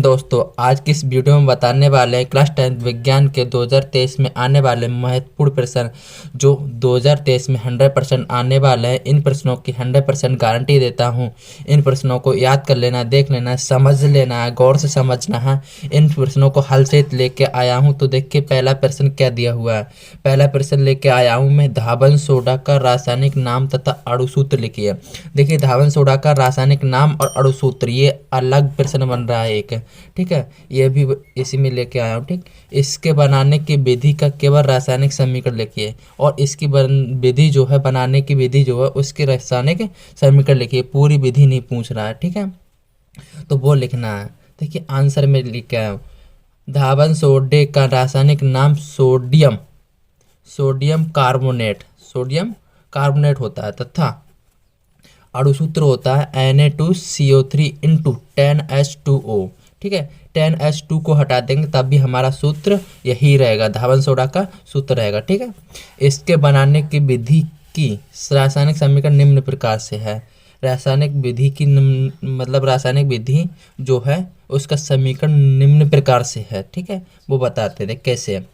दोस्तों, आज की इस वीडियो में बताने वाले हैं क्लास 10 विज्ञान के 2023 में आने वाले महत्वपूर्ण प्रश्न जो 2023 में 100% आने वाले हैं। इन प्रश्नों की 100% गारंटी देता हूं। इन प्रश्नों को याद कर लेना, देख लेना, समझ लेना है, गौर से समझना है। इन प्रश्नों को हल से लेके आया हूँ। तो देखिए पहला प्रश्न क्या दिया हुआ है। पहला प्रश्न लेके आया हूँ मैं, धावन सोडा का रासायनिक नाम तथा अणुसूत्र लिखिए। देखिए धावन सोडा का रासायनिक नाम और अणुसूत्र ये अलग प्रश्न बन रहा है एक, ठीक है। ये भी इसी में लेके आया हूँ, ठीक। इसके बनाने की विधि का केवल रासायनिक समीकरण लिखिए और इसकी विधि जो है, बनाने की विधि जो है उसके रासायनिक समीकरण लिखिए। पूरी विधि नहीं पूछ रहा है, ठीक है, तो वो लिखना है। देखिए आंसर में लिख के आया हूँ, धावन सोडे का रासायनिक नाम सोडियम सोडियम कार्बोनेट होता है तथा अणुसूत्र होता है Na2CO3 इंटू 10H2O, ठीक है। 10H2 को हटा देंगे तब भी हमारा सूत्र यही रहेगा, धावन सोडा का सूत्र रहेगा, ठीक है। इसके बनाने की विधि की रासायनिक समीकरण निम्न प्रकार से है। रासायनिक विधि की मतलब रासायनिक विधि जो है उसका समीकरण निम्न प्रकार से है, ठीक है। वो बताते थे कैसे है।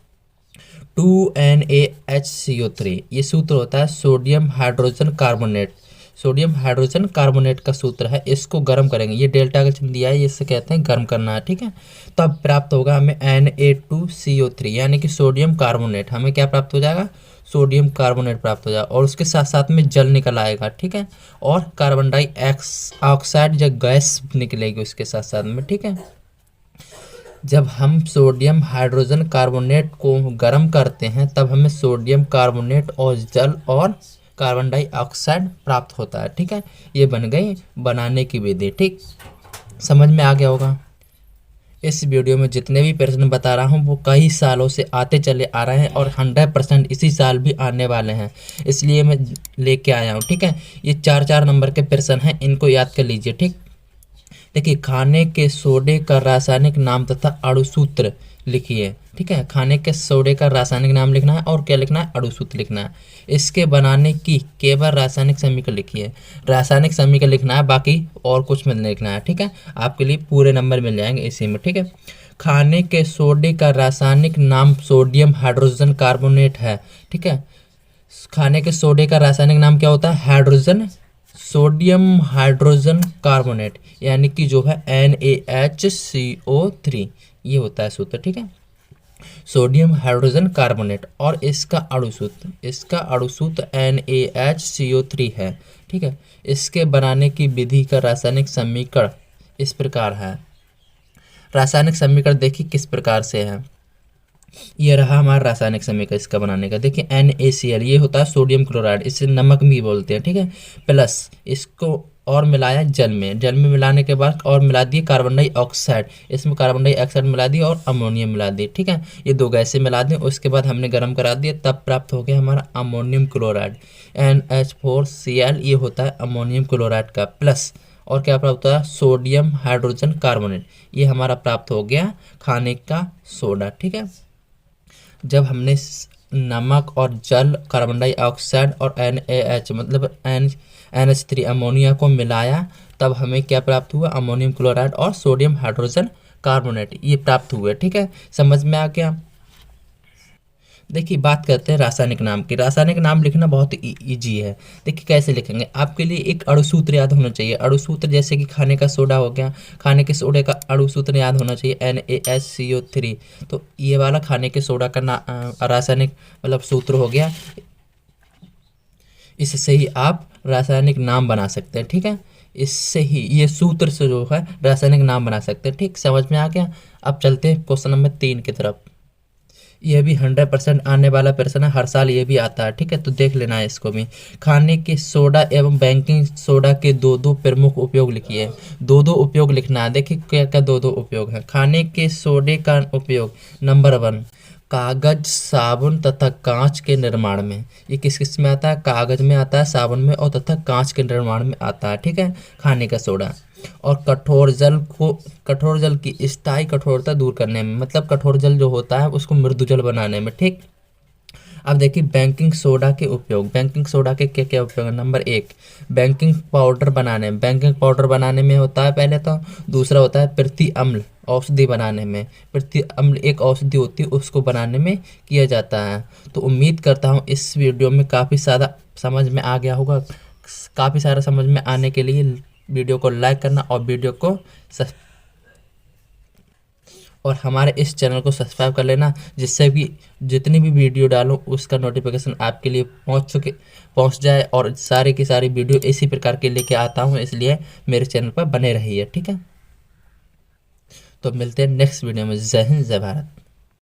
2NaHCO3 ये सूत्र होता है सोडियम हाइड्रोजन कार्बोनेट का सूत्र है। इसको गर्म करेंगे, ये डेल्टा का चिन्ह दिया है, इससे कहते हैं गर्म करना है, ठीक है। तब प्राप्त होगा हमें Na2CO3 यानी कि सोडियम कार्बोनेट। हमें क्या प्राप्त हो जाएगा, सोडियम कार्बोनेट प्राप्त हो जाएगा और उसके साथ साथ में जल निकल आएगा, ठीक है। और कार्बन डाइऑक्साइड या गैस निकलेगी उसके साथ साथ में, ठीक है। जब हम सोडियम हाइड्रोजन कार्बोनेट को गर्म करते हैं तब हमें सोडियम कार्बोनेट और जल और कार्बन डाइऑक्साइड प्राप्त होता है, ठीक है। ये बन गई बनाने की विधि, ठीक। समझ में आ गया होगा। इस वीडियो में जितने भी प्रश्न बता रहा हूँ वो कई सालों से आते चले आ रहे हैं और 100% इसी साल भी आने वाले हैं, इसलिए मैं लेके आया हूँ, ठीक है। ये 4-4 नंबर के प्रश्न हैं, इनको याद कर लीजिए, ठीक। देखिए खाने के सोडे का रासायनिक नाम तथा अणुसूत्र लिखिए, ठीक है। खाने के सोडे का रासायनिक नाम लिखना है और क्या लिखना है, अणुसूत्र लिखना है। इसके बनाने की केवल रासायनिक समीकरण लिखिए। रासायनिक समीकरण लिखना है, बाकी और कुछ में नहीं लिखना है, ठीक है। आपके लिए पूरे नंबर मिल जाएंगे इसी में, ठीक है। खाने के सोडे का रासायनिक नाम सोडियम हाइड्रोजन कार्बोनेट है, ठीक है। खाने के सोडे का रासायनिक नाम क्या होता है, सोडियम हाइड्रोजन कार्बोनेट यानी कि जो है NaHCO3 ये होता है सूत्र, ठीक है। सोडियम हाइड्रोजन कार्बोनेट और इसका अणुसूत्र NaHCO3 है, ठीक है। इसके बनाने की विधि का रासायनिक समीकरण इस प्रकार है। रासायनिक समीकरण देखिए किस प्रकार से है। ये रहा हमारा रासायनिक समीकरण इसका बनाने का। देखिए NaCl ये होता है सोडियम क्लोराइड, इसे नमक भी बोलते हैं, ठीक है। प्लस इसको और मिलाया जल में मिलाने के बाद और मिला दिए कार्बन डाइऑक्साइड, इसमें कार्बन डाइऑक्साइड मिला दिए और अमोनियम मिला दिए, ठीक है। ये दो गैसें मिला दें, उसके बाद हमने गर्म करा दिया, तब प्राप्त हो गया हमारा अमोनियम क्लोराइड NH4Cl। ये होता है अमोनियम क्लोराइड का प्लस और क्या प्राप्त होता है, सोडियम हाइड्रोजन कार्बोनेट। ये हमारा प्राप्त हो गया खाने का सोडा, ठीक है। जब हमने नमक और जल, कार्बन डाइऑक्साइड और NaH मतलब NH3 अमोनिया को मिलाया तब हमें क्या प्राप्त हुआ, अमोनियम क्लोराइड और सोडियम हाइड्रोजन कार्बोनेट ये प्राप्त हुए, ठीक है। समझ में आ गया। देखिए बात करते हैं रासायनिक नाम की। रासायनिक नाम लिखना बहुत इजी है। देखिए कैसे लिखेंगे, आपके लिए एक अणुसूत्र याद होना चाहिए। अणुसूत्र जैसे कि खाने का सोडा हो गया, खाने के सोडे का अणुसूत्र याद होना चाहिए NaHCO3। तो ये वाला खाने के सोडा का रासायनिक मतलब सूत्र हो गया। इससे ही आप रासायनिक नाम बना सकते हैं, ठीक है। इससे ही ये सूत्र से जो है रासायनिक नाम बना सकते हैं, ठीक। समझ में आ गया। अब चलते हैं क्वेश्चन नंबर 3 की तरफ। यह भी 100% आने वाला प्रश्न है, हर साल ये भी आता है, ठीक है। तो देख लेना है इसको भी। खाने के सोडा एवं बेकिंग सोडा के दो प्रमुख उपयोग लिखिए। दो उपयोग लिखना है। देखिए क्या क्या दो उपयोग है। खाने के सोडे का उपयोग नंबर 1 कागज, साबुन तथा कांच के निर्माण में। ये किस में आता है, कागज में आता है, साबुन में और तथा कांच के निर्माण में आता है, ठीक है, खाने का सोडा। और कठोर जल की स्थायी कठोरता दूर करने में, मतलब कठोर जल जो होता है उसको मृदु जल बनाने में, ठीक। अब देखिए बेकिंग सोडा के उपयोग। बेकिंग सोडा के क्या क्या उपयोग है। नंबर 1, बेकिंग पाउडर बनाने। बेकिंग पाउडर बनाने में होता है पहले तो। दूसरा होता है प्रति अम्ल, औषधि बनाने में। प्रति अम्ल एक औषधि होती है, उसको बनाने में किया जाता है। तो उम्मीद करता हूँ इस वीडियो में काफ़ी सारा समझ में आ गया होगा। काफ़ी सारा समझ में आने के लिए वीडियो को लाइक करना और वीडियो को और हमारे इस चैनल को सब्सक्राइब कर लेना, जिससे भी जितनी भी वीडियो डालूं उसका नोटिफिकेशन आपके लिए पहुंच जाए। और सारी की सारी वीडियो इसी प्रकार के लेके आता हूं, इसलिए मेरे चैनल पर बने रहिए। ठीक है, तो मिलते हैं नेक्स्ट वीडियो में। जय हिंद, जय भारत।